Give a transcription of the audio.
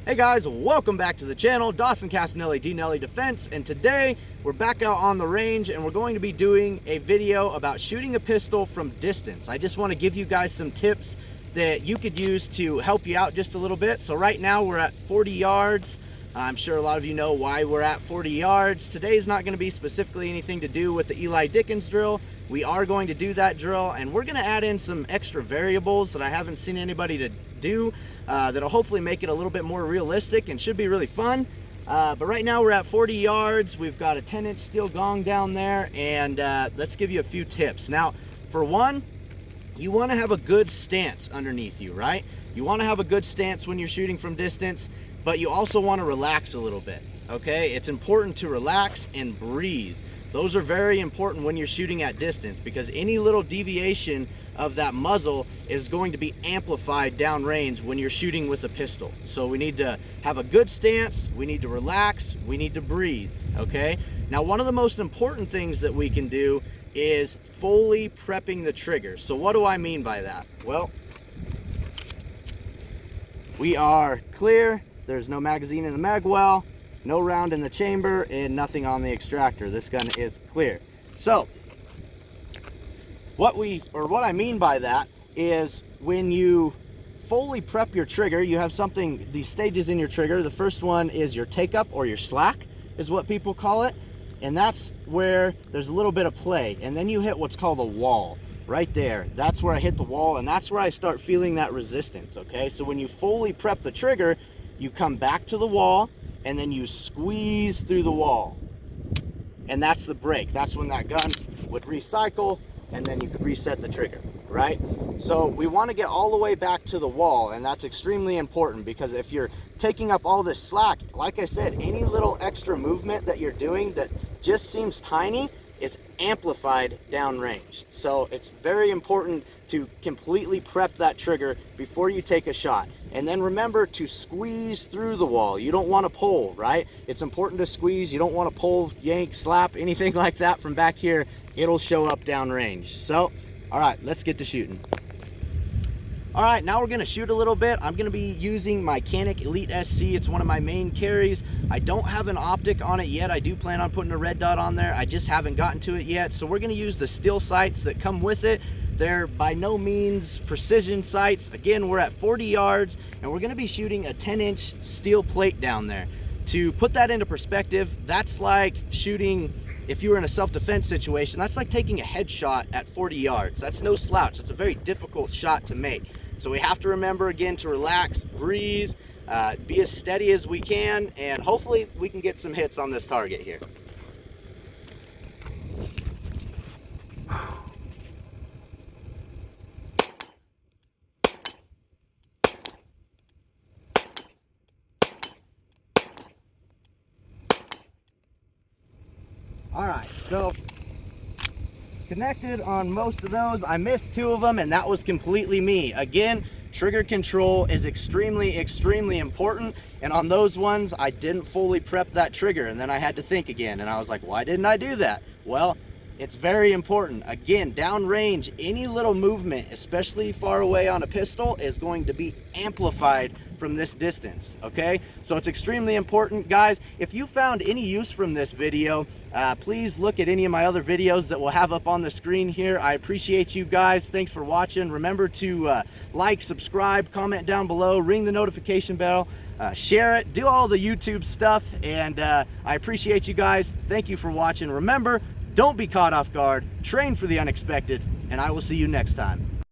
Hey guys, welcome back to the channel. Dawson Castanelli, D. Nelly Defense, and today we're back out on the range and we're going to be doing a video about shooting a pistol from distance. I just want to give you guys some tips that you could use to help you out just a little bit. So right now we're at 40 yards. I'm sure a lot of you know why we're at 40 yards. Today's not going to be specifically anything to do with the Eli Dickens drill. We are going to do that drill, and we're going to add in some extra variables that I haven't seen anybody to do that'll hopefully make it a little bit more realistic and should be really fun. But right now we're at 40 yards. We've got a 10-inch steel gong down there, and let's give you a few tips. Now, for one, you want to have a good stance underneath you, right? You want to have a good stance when you're shooting from distance, but you also want to relax a little bit, okay? It's important to relax and breathe. Those are very important when you're shooting at distance, because any little deviation of that muzzle is going to be amplified downrange when you're shooting with a pistol. So we need to have a good stance, we need to relax, we need to breathe, okay? Now, one of the most important things that we can do is fully prepping the trigger. So what do I mean by that? Well, we are clear. There's no magazine in the mag well, no round in the chamber, and nothing on the extractor. This gun is clear. So what I mean by that is when you fully prep your trigger, you have these stages in your trigger. The first one is your take up, or your slack is what people call it. And that's where there's a little bit of play. And then you hit what's called a wall right there. That's where I hit the wall, and that's where I start feeling that resistance, okay? So when you fully prep the trigger, you come back to the wall, and then you squeeze through the wall. And that's the break. That's when that gun would recycle, and then you could reset the trigger, right? So we want to get all the way back to the wall, and that's extremely important, because if you're taking up all this slack, like I said, any little extra movement that you're doing that just seems tiny is amplified downrange. So it's very important to completely prep that trigger before you take a shot. And then remember to squeeze through the wall. You don't want to pull, right? It's important to squeeze. You don't want to pull, yank, slap, anything like that from back here. It'll show up downrange. So, all right, let's get to shooting. All right, now we're gonna shoot a little bit. I'm gonna be using my Canik Elite SC. It's one of my main carries. I don't have an optic on it yet. I do plan on putting a red dot on there. I just haven't gotten to it yet. So we're gonna use the steel sights that come with it. They're by no means precision sights. Again, we're at 40 yards, and we're gonna be shooting a 10-inch steel plate down there. To put that into perspective, that's like shooting, if you were in a self-defense situation, that's like taking a headshot at 40 yards. That's no slouch. It's a very difficult shot to make. So we have to remember, again, to relax, breathe, be as steady as we can, and hopefully we can get some hits on this target here. All right, so connected on most of those. I missed 2 of them, and that was completely me. Again, trigger control is extremely important, and on those ones I didn't fully prep that trigger, and then I had to think again, and I was like, why didn't I do that? Well, it's very important. Again, downrange, any little movement, especially far away on a pistol, is going to be amplified from this distance, okay? So it's extremely important, guys. If you found any use from this video, please look at any of my other videos that we'll have up on the screen here. I appreciate you guys. Thanks for watching. Remember to like, subscribe, comment down below, ring the notification bell, share it, do all the YouTube stuff, and I appreciate you guys. Thank you for watching. Remember, don't be caught off guard, train for the unexpected, and I will see you next time.